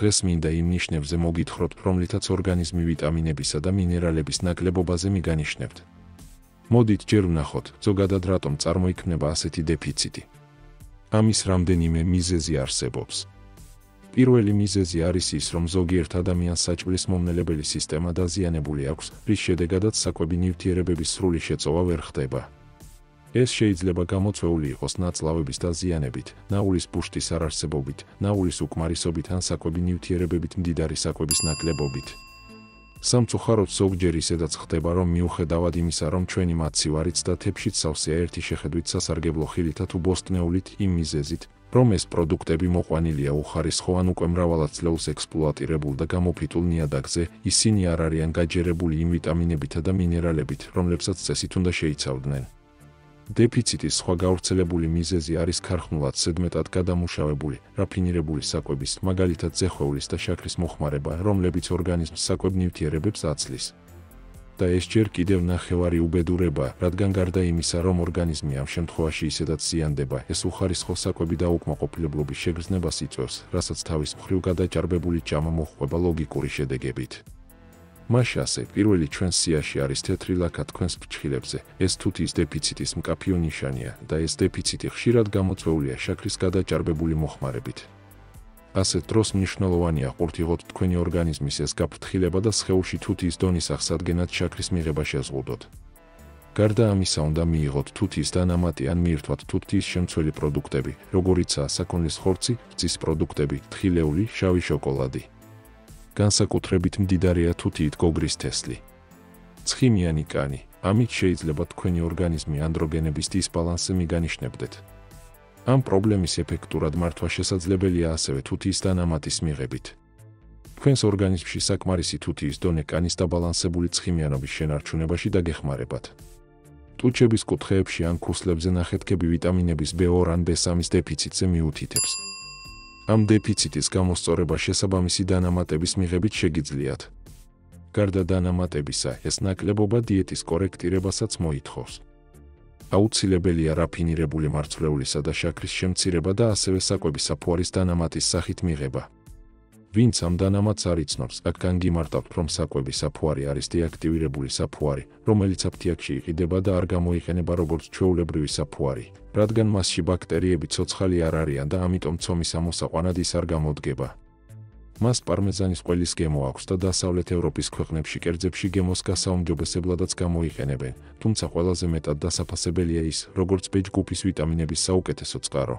დღეს მინდა იმ ნიშნებზე მოგითხროთ, რომლითაც ორგანიზმი ვიტამინებისა და მინერალების ნაკლებობაზე მიგანიშნებთ. მოდით ჯერ ვნახოთ, ზოგადად რატომ წარმოიქმნება ასეთი დეფიციტი. ამის რამდენიმე მიზეზი არსებობს. პირველი მიზეზი არის ის, რომ ზოგიერთ ადამიანს საჭმლის მომნელებელი სისტემა დაზიანებული აქვს, რის შედეგადაც საკვები ნივთიერებების სრული შეწოვა ვერ ხდება. ეს შეიძლება გამოწვეული იყოს ნაწლავების დაზიანებით, ნაულის ბუშტის არარსებობით, ნაულის უკმარისობით ან საკვები ნივთიერებებით მდიდარი საკვების ნაკლებობით. სამწუხაროდ ზოგჯერ ისედაც ხდება, რომ მიუხედავად იმისა, რომ ჩვენი მაცივარიც და თეფშიც სავსეა ერთი შეხედვით სასარგებლო ხილითა თუ ბოსტნეულით, იმ მიზეზით, რომ ეს პროდუქტები მოყვანილია უხარისხო ან უკვე მრავალად ძლეულს ექსპლუატირებულ და გამოფიტულ ნიადაგზე, ისინი არ არიან გაჯერებული იმ ვიტამინებითა და მინერალებით, რომლებსაც წესით უნდა შეიცავდნენ. დეფიციტის სხვა გავრცელებული მიზეზი არის ქარხნულად ზედმეტად გადამუშავებული, რაფინირებული საკვების, მაგალითად ზეხვეულის და შაქრის მოხმარება, რომლებიც ორგანიზმს საკვებ ნივთიერებებს აცლის. და ეს ჯერ კიდევ ნახევარი უბედურება, რადგან გარდა იმისა, რომ ორგანიზმი ამ შემთხვევაში ისედაც ზიანდება, ეს უხარისხო საკვები და უკმაყოფილებლობის შეგრძნებას იწვევს, რასაც თავის მხრივ გადაჭარბებული ჭამა მოჰყვება ლოგიკური შედეგებით. მაშ ასე, პირველი ჩვენს სიაში არის თეთრი ლაქა თქვენს ფრჩხილებზე, ეს თუთიის დეფიციტის მკაფიო ნიშანია და ეს დეფიციტი ხშირად გამოწვეულია შაქრის გადაჭარბებული მოხმარებით. ასეთ დროს მნიშვნელოვანია ყურთიღოთ თქვენი ორგანიზმის ეს გაფრთხილება და სხეულში თუთიის დონის აღსადგენად შაქრის მიღება შეზღუდოთ. გარდა ამისა უნდა მიიღოთ თუთიის დანამატი ან მიირთვათ თუთიის შემცველი პროდუქტები, როგორიცაა საქონლის ხორცი, რძის პროდუქტები, თხილეული, შავი შოკოლადი. განსაკუთრებით მდიდარია თუთიით გოგრის თესლი. ცხიმიანი კანი, ამით შეიძლება თქვენი ორგანიზმი ანდროგენების დისბალანსზე მიგანიშნებდეთ. ამ პრობლემის ეფექტურად მართვა შესაძლებელია ასევე თუთიის დანამატის მიღებით. თქვენს ორგანიზმში საკმარისი თუთიის დონე კანის დაბალანსებული ცხიმიანობის შენარჩუნებაში დაგეხმარებათ. ტუჩების კუთხეებში ან ქუსლებზე ნახეთქები ვიტამინების B2 ან B3-ის დეფიციტზე მიუთითებს. ამ დეფიციტის გამოსწორება შესაბამისი დანამატების მიღებით შეგიძლიათ. გარდა დანამატებისა, ეს ნაკლებობა დიეტის კორექტირებასაც მოითხოვს. აუცილებელია რაფინირებული მარცვლეულისა და შაქრის შემცირება და ასევე საკვების საფუარის დანამატის სახით მიღება. ვინც ამ დანამატს არ იცნობს, აქ განგიმარტავთ, რომ საკვების საფუარი არის დეაქტივირებული საფუარი, რომელიც აფთიაქში იყიდება და არ გამოიყენება როგორც ჩვეულებრივი საფუარი, რადგან მასში ბაქტერიები ცოცხალი არ არიან და ამიტომ ცომის ამოსაყვანად ის არ გამოდგება. მას პარმეზანის ყველის გემო აქვს და დასავლეთ ევროპის ქვეყნებში კერძებში გემოს გასაუმჯობესებლადაც გამოიყენებენ, თუმცა ყველაზე მეტად დასაფასებელია ის, როგორც B ჯგუფის ვიტამინების საუკეთესო წყარო.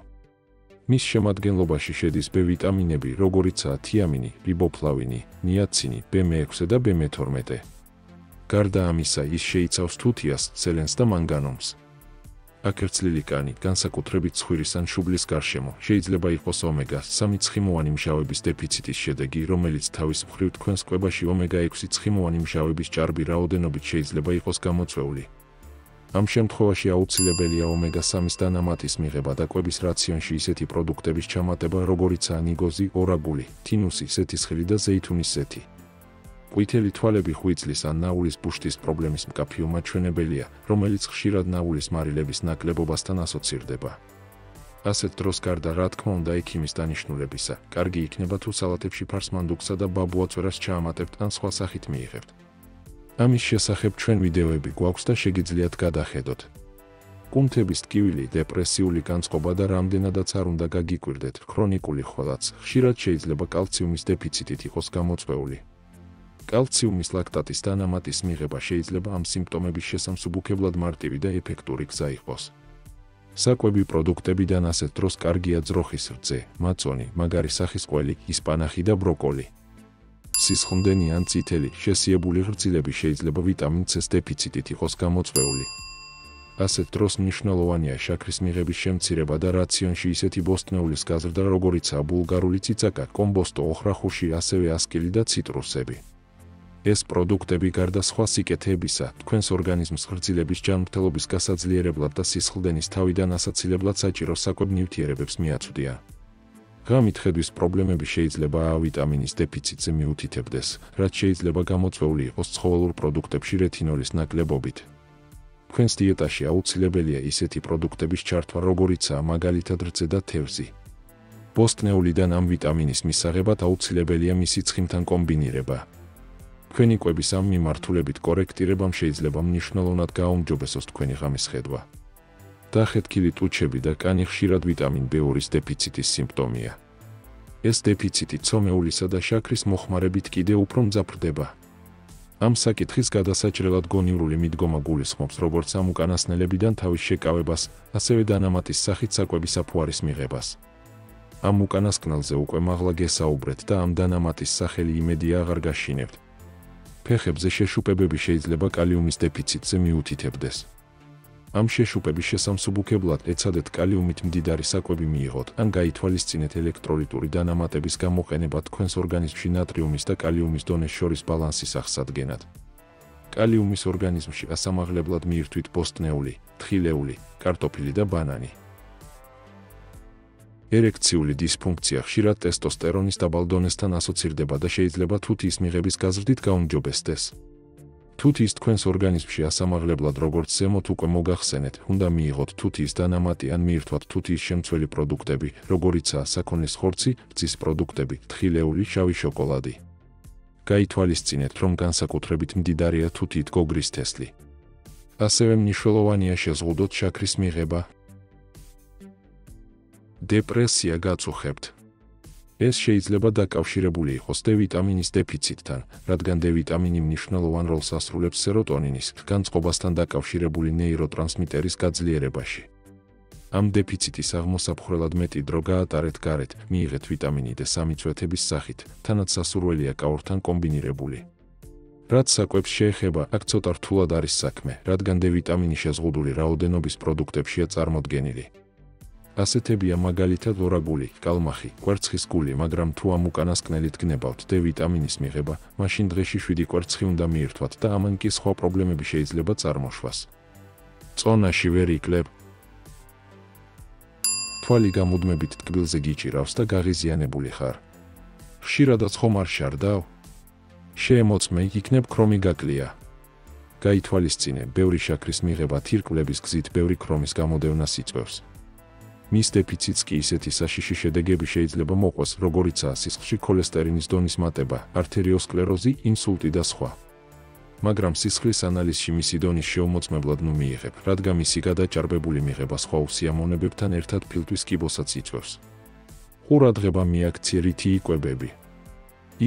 მის შემადგენლობაში შედის B ვიტამინები, როგორიცაა თიამინი, რიბოფლავინი, ნიაცინი, B6 და B12. გარდა ამისა, ის შეიცავს თუთიას, სელენს და მანგანუმს. აკერცლილი კანი, განსაკუთრებით ცხვირის ან შუბლის გარშემო, შეიძლება იყოს ომეგა-3 ცხიმოვანი მჟავების დეფიციტის შედეგი, რომელიც თავის მხრივ თქვენს კვებაში ომეგა-6 ცხიმოვანი მჟავების ჭარბი რაოდენობით შეიძლება იყოს გამოწვეული. ამ შემთხვევაში აუცილებელია ომეგა-3-ის დანამატის მიღება და კვების რაციონში ისეთი პროდუქტების ჩამატება, როგორიცაა ნიგოზი, ორაგული, თინუსი, სეთისხილი და ზეითუნის ზეთი. ყვითელი თვალები ღვიძლის ან ნაულის ბუშტის პრობლემის მკაფიო მაჩვენებელია, რომელიც ხშირად ნაულის მარილების ნაკლებობასთან ასოცირდება. ასეთ დროს გარდა რა თქმა უნდა ექიმის დანიშნულებისა, კარგი იქნება თუ სალათებში ფარსმანდუქსა და ბაბუაწვერას ჩაამატებთ ან სხვა სახით მიიღებთ. ამის შესახებ ჩვენ ვიდეოები გვაქვს და შეგიძლიათ გადახედოთ. კუნთების ტკივილი, დეპრესიული განწყობა და რამდენადაც არ უნდა გაგიკვირდეთ, ქრონიკული ხვალაც ხშირად შეიძლება კალციუმის დეფიციტით იყოს გამოწვეული. კალციუმის ლაქტატის დანამატის მიღება შეიძლება ამ სიმპტომების შესამსუბუქებლად მარტივი და ეფექტური გზა იყოს. საკვები პროდუქტებიდან ასეთ დროს კარგია ძროხის რძე, მაწონი, მაგარი სახის ყველი, ისპანახი და ბროკოლი. სისხლდენი ან წითელი, შესიებული ღვიძლები შეიძლება ვიტამინ C-ს დეფიციტით იყოს გამოწვეული. ასეთ დროს მნიშვნელოვანია შაქრის მიღების შემცირება და რაციონში ისეთი ბოსტნეულის გაზრდა, როგორიცაა ბულგარული ციცაკა, კომბოსტო, ოხრახუში, ასევე ასკილი და ციტრუსები. ეს პროდუქტები გარდა სხვა სიკეთეებისა, თქვენს ორგანიზმს ღვიძლების ჯანმრთელობის გასაძლიერებლად და სისხლდენის თავიდან ასაცილებლად საჭირო საკვებ ნივთიერებებს მიაწვდიან. ღამით ხედვის პრობლემები შეიძლება A ვიტამინის დეფიციტზე მიუთითებდეს, რაც შეიძლება გამოწვეული იყოს ცხოველურ პროდუქტებში რეთინოლის ნაკლებობით. თქვენს დიეტაში აუცილებელია ისეთი პროდუქტების ჩართვა, როგორიცაა მაგალითად რძე და თევზი. ბოსტნეულიდან ამ ვიტამინის მისაღებად აუცილებელია მისი ცხიმთან კომბინირება. თქვენი კვების ამ მიმართულებით კორექტირებამ შეიძლება მნიშვნელოვნად გააუმჯობესოს თქვენი ღამის ხედვა. დახეთქილი ტუჩები და კანი ხშირად ვიტამინ B2-ის დეფიციტის სიმპტომია. ეს დეფიციტი ცომეულისა და შაქრის მოხმარებით კიდევ უფრო მძაფრდება. ამ საკითხის გადასაჭრელად გონივრული მიდგომა გულისხმობს როგორც ამ უკანასკნელებიდან თავის შეკავებას, ასევე დანამატის სახით საკვების საფუარის მიღებას. ამ უკანასკნელზე უკვე მაღლა გესაუბრეთ და ამ დანამატის სახელი იმედია აღარ გაშინებთ. ფეხებზე შეშუპებები შეიძლება კალიუმის დეფიციტზე მიუთითებდეს. ამ შეშუპების შესამსუბუქებლად ეცადეთ კალიუმით მდიდარი საკვები მიიღოთ, ან გაითვალისწინეთ ელექტროლიტური დანამატების გამოყენება თქვენს ორგანიზმში ნატრიუმის და კალიუმის დონეს შორის ბალანსის აღსადგენად. კალიუმის ორგანიზმში ასამაღლებლად მიირთვით ბოსტნეული, თხილეული, კარტოფილი და ბანანი. ერექციული დისფუნქცია ხშირად ტესტოსტერონის დაბალ დონესთან ასოცირდება და შეიძლება თუთიის მიღების გაზრდით გაუმჯობესდეს. თუთიის თქვენს ორგანიზმში ასამაღლებლად როგორც ზემოთ უკვე მოგახსენეთ, უნდა მიიღოთ თუთიის დანამატი ან მიირთვათ თუთიის შემცველი პროდუქტები, როგორიცაა საქონლის ხორცი, რძის პროდუქტები, თხილეული, შავი შოკოლადი. გაითვალისწინეთ, რომ განსაკუთრებით მდიდარია თუთიით გოგრის თესლი. ასევე მნიშვნელოვანია შეზღუდოთ შაქრის მიღება. დეპრესია გაწუხებთ. ეს შეიძლება დაკავშირებული იყოს D ვიტამინის დეფიციტთან, რადგან D ვიტამინი მნიშვნელოვან როლს ასრულებს სეროტონინის, განწყობასთან დაკავშირებული ნეიროტრანსმიტერის გაძლიერებაში. ამ დეფიციტის აღმოსაფხვრელად მეტი დრო გაატარეთ გარეთ, მიიღეთ ვიტამინი D3 წვეთების სახით, თანაც სასურველია კაორთან კომბინირებული. რაც საკვებს შეეხება, აქ ცოტა რთულად არის საქმე, რადგან D ვიტამინი შეზღუდული რაოდენობის პროდუქტებშია წარმოდგენილი. ასეთებია მაგალითად ორაგული, კალმახი, კვერცხის გული, მაგრამ თუ ამ უკანასკნელით გნებავთ D ვიტამინის მიღება, მაშინ დღეში 7 კვერცხი უნდა მიირთვათ და ამან კი სხვა პრობლემები შეიძლება წარმოშვას. წონაში ვერ იკლებ. თვალი გამუდმებით ტკბილზე გიჭირავს და გაღიზიანებული ხარ. ხშირადაც ხომ არ შარდავ? შეემოწმე, იქნებ ქრომი გაკლია. გაითვალისწინე, ბევრი შაქრის მიღება თირკვლების გზით ბევრი ქრომის გამოდევნას იწვევს. მის დეფიციტს კი ისეთი საშიში შედეგები შეიძლება მოყვეს, როგორიცაა სისხლში ქოლესტერინის დონის მატება, ართერიოსკლეროზი, ინსულტი და სხვა. მაგრამ სისხლის ანალიზში მისი დონის შეუმოწმებლად მიიღებ, რადგან მისი გადაჭარბებული მიღება სხვა უსიამოვნებებთან ერთად ფილტვის კიბოსაც იწვევს. ყურადღება მიაქცია რითი იკვებები.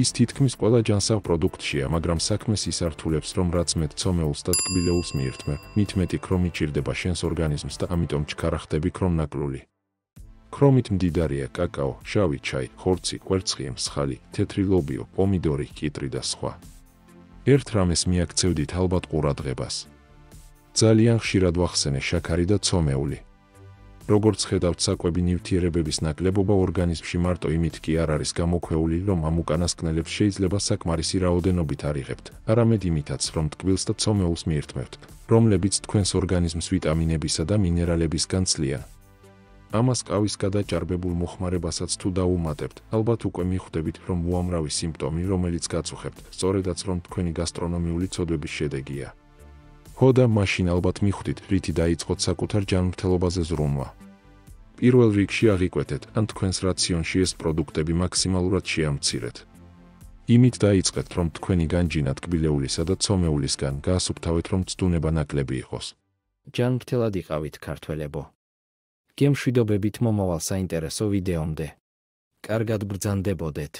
ის თითქმის ყველა ჯანსაღ პროდუქტშია, მაგრამ საქმეს ის ართულებს, რომ რაც მეტ ცომეულს და ტკბილეულს მიირთმევ, მით მეტი ქრომი ჭირდება შენს ორგანიზმს და ამიტომ ჩქარა ხდები ქრომნაკლული. ქრომით მდიდარია კაკაო, შავი ჩაი, ხორცი, კვერცხი, მსხალი, თეთრი ლობიო, პომიდორი, კიტრი და სხვა. ერთ რამეს მიაქცევდით ალბათ ყურადღებას. ძალიან ხშირად ვახსენე შაქარი და ცომეული. როგორც ხედავთ, საკვები ნივთიერებების ნაკლებობა ორგანიზმში მარტო იმით კი არ არის გამოქვეული, რომ ამ უკანასკნელებს შეიძლება საკმარისი რაოდენობით არიღებთ, არამედ იმითაც, რომ ტკბილს და ცომეულს მიირთმევთ, რომლებიც თქვენს ორგანიზმს ვიტამინებისა და მინერალების განცლიან. ამას კავის გადაჭარბებულ მოხმარებასაც თუ დაუმატებთ, ალბათ უკვე მიხვდებით, რომ უამრავი სიმპტომი, რომელიც გაწუხებთ, სწორედაც რომ თქვენი გასტრონომიული ცოდვების შედეგია. ხო და მაშინ ალბათ მიხვდით, რითი დაიწყოთ საკუთარ ჯანმრთელობაზე ზრუნვა. პირველ რიგში აღიკვეთეთ, ან თქვენს რაციონში ეს პროდუქტები მაქსიმალურად შეამცირეთ. იმით დაიწყეთ, რომ თქვენი განჯინა ტკბილეულისა და ცომეულისგან გაასუფთავეთ, რომ ცდუნება ნაკლები იყოს. ჯანმრთელად იყავით ქართველებო. გემშვიდობებით მომავალ საინტერესო ვიდეომდე. კარგად ბრძანდებოდეთ.